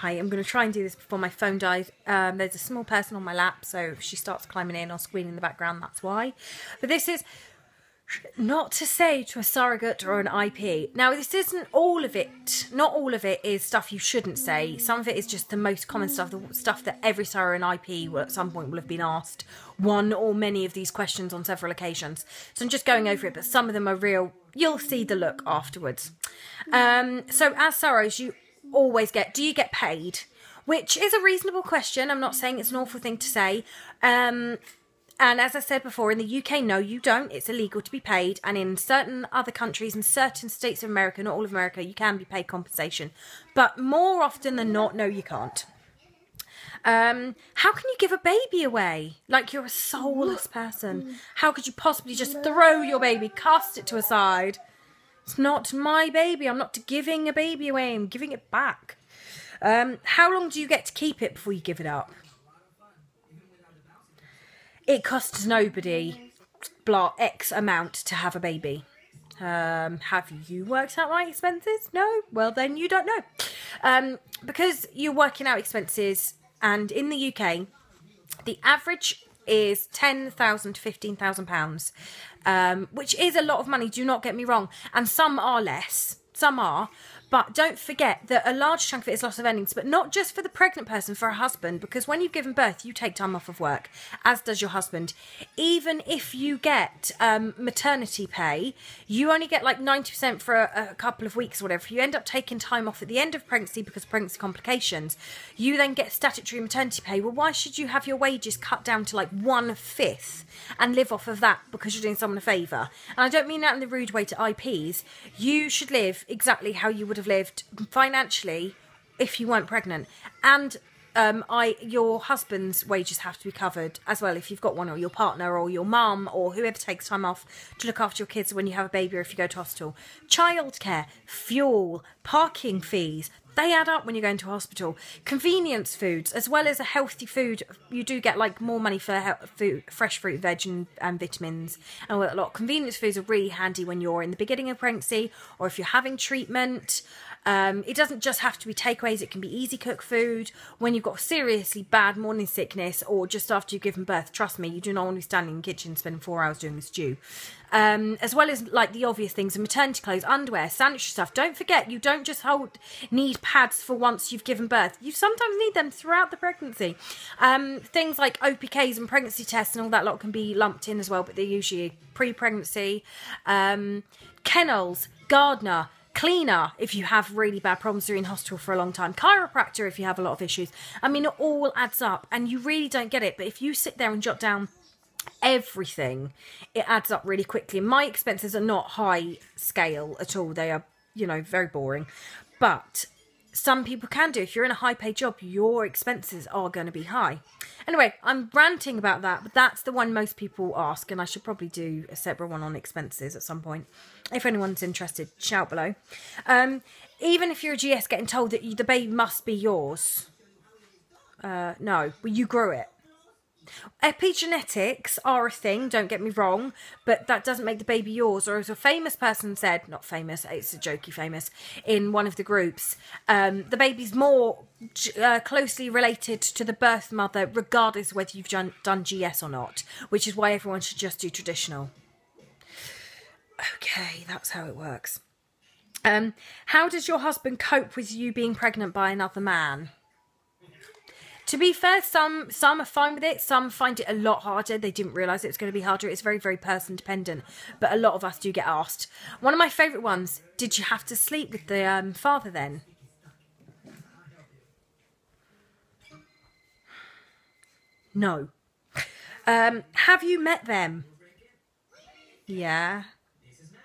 Hi, I'm going to try and do this before my phone dies. There's a small person on my lap, so if she starts climbing in or squealing in the background, that's why. But this is not to say to a surrogate or an IP. Now, this isn't all of it. Not all of it is stuff you shouldn't say. Some of it is just the most common stuff, the stuff that every surrogate and IP will, at some point will have been asked one or many of these questions on several occasions. So I'm just going over it, but some of them are real. You'll see the look afterwards. So as surrogates, you always get, do you get paid? Which is a reasonable question. I'm not saying it's an awful thing to say. And as I said before, in the UK, no, you don't. It's illegal to be paid. And in certain other countries and certain states of America, not all of America, you can be paid compensation. But more often than not, no, you can't. How can you give a baby away? Like you're a soulless person. How could you possibly just throw your baby, cast it to a side? It's not my baby. I'm not giving a baby away. I'm giving it back. How long do you get to keep it before you give it up? It costs nobody X amount to have a baby. Have you worked out my expenses? No? Well, then you don't know. Because you're working out expenses, and in the UK, the average is £10,000 to £15,000, which is a lot of money, do not get me wrong. And some are less, some are. But don't forget that a large chunk of it is loss of earnings, but not just for the pregnant person, for a husband, because when you've given birth, you take time off of work, as does your husband. Even if you get maternity pay, you only get like 90% for a couple of weeks or whatever. If you end up taking time off at the end of pregnancy because of pregnancy complications, you then get statutory maternity pay. Well, why should you have your wages cut down to like 1/5 and live off of that because you're doing someone a favour? And I don't mean that in the rude way to IPs. You should live exactly how you would have lived financially if you weren't pregnant, and your husband's wages have to be covered as well if you've got one, or your partner or your mum or whoever takes time off to look after your kids when you have a baby or if you go to hospital. Childcare, fuel, parking fees, they add up when you go into hospital. Convenience foods, as well as a healthy food, you do get like more money for food, fresh fruit, veg and vitamins and all that lot. Convenience foods are really handy when you're in the beginning of pregnancy or if you're having treatment. It doesn't just have to be takeaways, it can be easy cook food. When you've got seriously bad morning sickness or just after you've given birth, trust me, you do not want to be standing in the kitchen spending 4 hours doing a stew. As well as like the obvious things, maternity clothes, underwear, sanitary stuff. Don't forget, you don't just need pads for once you've given birth. You sometimes need them throughout the pregnancy. Things like OPKs and pregnancy tests and all that lot can be lumped in as well, but they're usually pre-pregnancy. Kennels, gardener, cleaner if you have really bad problems, you're in hospital for a long time, chiropractor if you have a lot of issues. I mean, it all adds up and you really don't get it, but if you sit there and jot down everything, it adds up really quickly. My expenses are not high scale at all. They are, you know, very boring, but some people can do. If you're in a high paid job, your expenses are going to be high. Anyway, I'm ranting about that, but that's the one most people ask, and I should probably do a separate one on expenses at some point. If anyone's interested, shout below. Even if you're a GS getting told that the baby must be yours, no, well, you grew it. Epigenetics are a thing, don't get me wrong, but that doesn't make the baby yours. Or as a famous person said, not famous, it's a jokey famous, in one of the groups, the baby's more closely related to the birth mother regardless of whether you've done GS or not, which is why everyone should just do traditional. Okay, that's how it works. How does your husband cope with you being pregnant by another man? To be fair, some are fine with it. Some find it a lot harder. They didn't realise it was going to be harder. It's very, very person dependent. But a lot of us do get asked. One of my favourite ones, did you have to sleep with the father then? No. Have you met them? Yeah.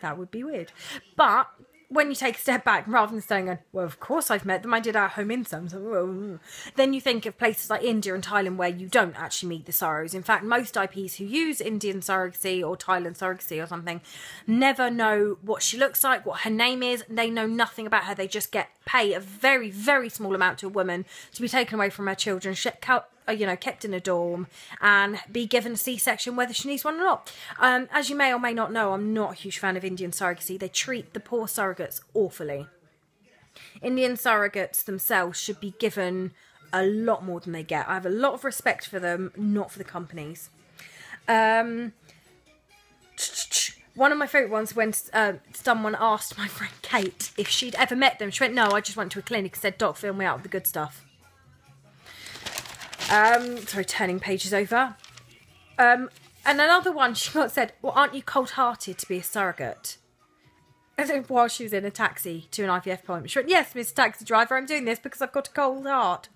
That would be weird. But when you take a step back, rather than saying, well, of course I've met them, I did our home in some, so, then you think of places like India and Thailand where you don't actually meet the surrogates. In fact, most IPs who use Indian surrogacy or Thailand surrogacy or something never know what she looks like, what her name is. They know nothing about her. They just pay a very, very small amount to a woman to be taken away from her children, kept in a dorm and be given a C-section whether she needs one or not. As you may or may not know, I'm not a huge fan of Indian surrogacy. They treat the poor surrogates awfully. Indian surrogates themselves should be given a lot more than they get. I have a lot of respect for them, not for the companies. One of my favourite ones, when someone asked my friend Kate if she'd ever met them, she went, no, I just went to a clinic and said, doc, fill me out with the good stuff. Sorry, turning pages over. And another one, she got said, well, aren't you cold-hearted to be a surrogate? And then while she was in a taxi to an IVF appointment, she went, yes, Mr. Taxi Driver, I'm doing this because I've got a cold heart.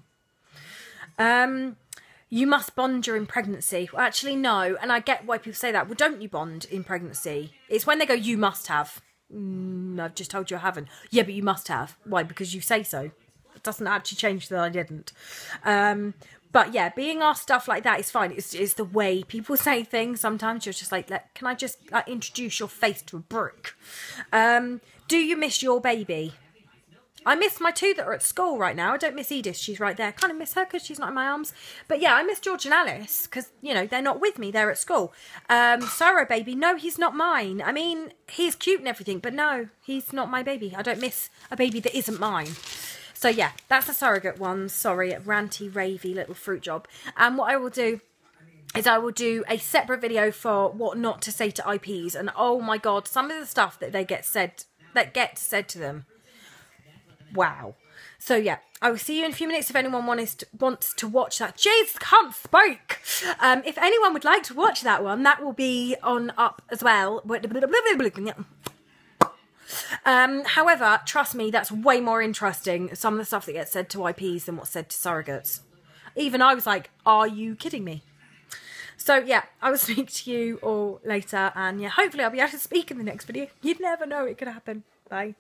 You must bond during pregnancy. Well, actually, no. And I get why people say that. Well, don't you bond in pregnancy? It's when they go, you must have. I've just told you I haven't. Yeah, but you must have. Why? Because you say so. It doesn't actually change that I didn't. But yeah, being asked stuff like that is fine. It's the way people say things. Sometimes you're just like, can I just introduce your face to a brick? Do you miss your baby? I miss my two that are at school right now. I don't miss Edith. She's right there. I kind of miss her because she's not in my arms. But yeah, I miss George and Alice because, you know, they're not with me. They're at school. Sorrow baby. No, he's not mine. I mean, he's cute and everything, but no, he's not my baby. I don't miss a baby that isn't mine. So yeah, that's a surrogate one. Sorry, ranty, ravey little fruit job. And what I will do is I will do a separate video for what not to say to IPs. And oh my God, some of the stuff that gets said to them. Wow. So yeah, I will see you in a few minutes if anyone wants to watch that. Jeez, can't spoke. If anyone would like to watch that one, that will be on up as well. However, trust me, that's way more interesting, some of the stuff that gets said to IPs than what's said to surrogates. Even I was like, are you kidding me? So yeah, I will speak to you all later, and yeah, hopefully I'll be able to speak in the next video. You'd never know, it could happen. Bye.